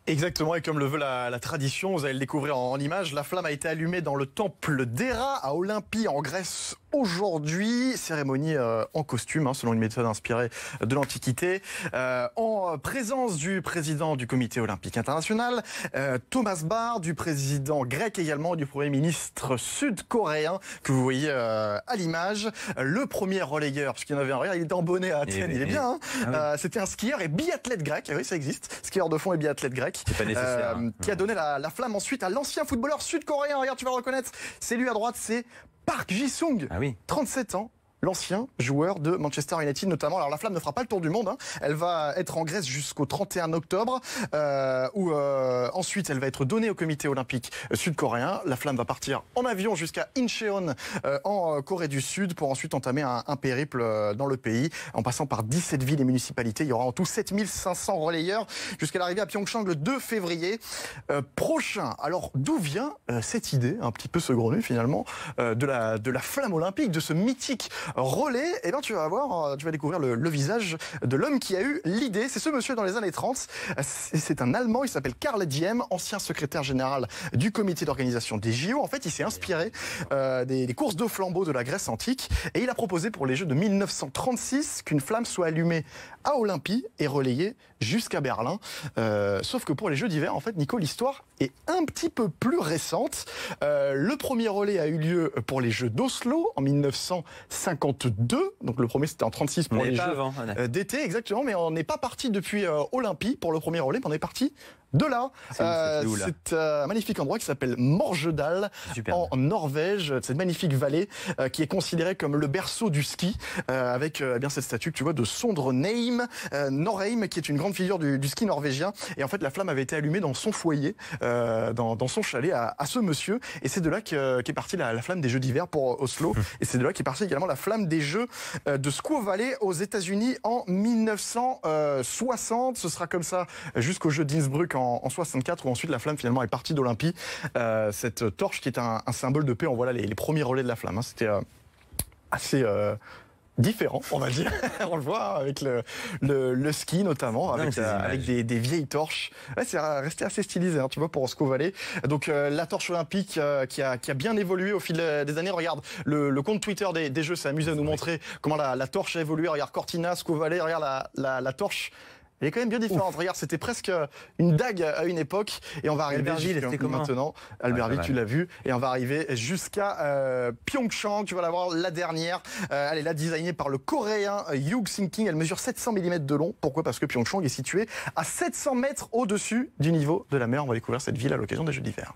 Exactement, et comme le veut la tradition, vous allez le découvrir en images, la flamme a été allumée dans le temple d'Héra à Olympie en Grèce aujourd'hui. Cérémonie en costume, selon une méthode inspirée de l'Antiquité, en présence du président du comité olympique international, Thomas Bach, du président grec également, et du premier ministre sud-coréen que vous voyez à l'image. Le premier relayeur, parce qu'il y en avait un, regarde, il était en bonnet à Athènes, il est bien. C'était un skieur et biathlète grec, oui ça existe, skieur de fond et biathlète grec. C'est pas nécessaire. Qui a donné la flamme ensuite à l'ancien footballeur sud-coréen. Regarde, tu vas le reconnaître. C'est lui à droite, c'est Park Ji-sung. Ah oui. 37 ans. L'ancien joueur de Manchester United notamment. Alors la flamme ne fera pas le tour du monde. Elle va être en Grèce jusqu'au 31 octobre. Où ensuite elle va être donnée au comité olympique sud-coréen. La flamme va partir en avion jusqu'à Incheon en Corée du Sud pour ensuite entamer un périple dans le pays. En passant par 17 villes et municipalités. Il y aura en tout 7500 relayeurs jusqu'à l'arrivée à Pyeongchang le 2 février prochain. Alors d'où vient cette idée, un petit peu saugrenue finalement, de la flamme olympique, de ce mythique relais? Eh bien, tu vas voir, tu vas découvrir le visage de l'homme qui a eu l'idée. C'est ce monsieur dans les années 30. C'est un Allemand, il s'appelle Karl Diem, ancien secrétaire général du comité d'organisation des JO. En fait, il s'est inspiré des courses de flambeaux de la Grèce antique et il a proposé pour les Jeux de 1936 qu'une flamme soit allumée à Olympie et relayée jusqu'à Berlin. Sauf que pour les Jeux d'hiver, en fait, Nico, l'histoire est un petit peu plus récente. Le premier relais a eu lieu pour les Jeux d'Oslo en 1952. Donc le premier c'était en 36 pour les Jeux d'été, exactement. Mais on n'est pas parti depuis Olympie pour le premier relais, mais on est parti de là. C'est un magnifique endroit qui s'appelle Morgedal en Norvège, cette magnifique vallée qui est considérée comme le berceau du ski, avec bien cette statue que tu vois de Sondre Norheim, qui est une grande figure du ski norvégien. Et en fait, la flamme avait été allumée dans son foyer, dans son chalet à ce monsieur. Et c'est de là qu'est partie la flamme des Jeux d'hiver pour Oslo. Et c'est de là qu'est partie également la flamme des Jeux de Squaw Valley aux États-Unis en 1960. Ce sera comme ça jusqu'aux Jeux d'Innsbruck en 64, où ensuite la flamme finalement est partie d'Olympie. Cette torche qui est un symbole de paix. On voit là les premiers relais de la flamme. C'était assez différent, on va dire. On le voit avec le ski notamment, avec des vieilles torches. Ouais, c'est resté assez stylisé, tu vois, pour Squaw Valley. Donc la torche olympique qui a bien évolué au fil des années. Regarde, le compte Twitter des Jeux s'est amusé à nous montrer comment la torche a évolué. Regarde Cortina, Squaw Valley, regarde la torche. Elle est quand même bien différente. Regarde, c'était presque une dague à une époque. Et on va arriver maintenant. Albertville, tu l'as vu. Et on va arriver jusqu'à Pyeongchang. Tu vas la voir, la dernière. Elle est là designée par le coréen Hyuk Sing-king. Elle mesure 700 mm de long. Pourquoi? Parce que Pyeongchang est situé à 700 mètres au-dessus du niveau de la mer. On va découvrir cette ville à l'occasion des Jeux d'hiver.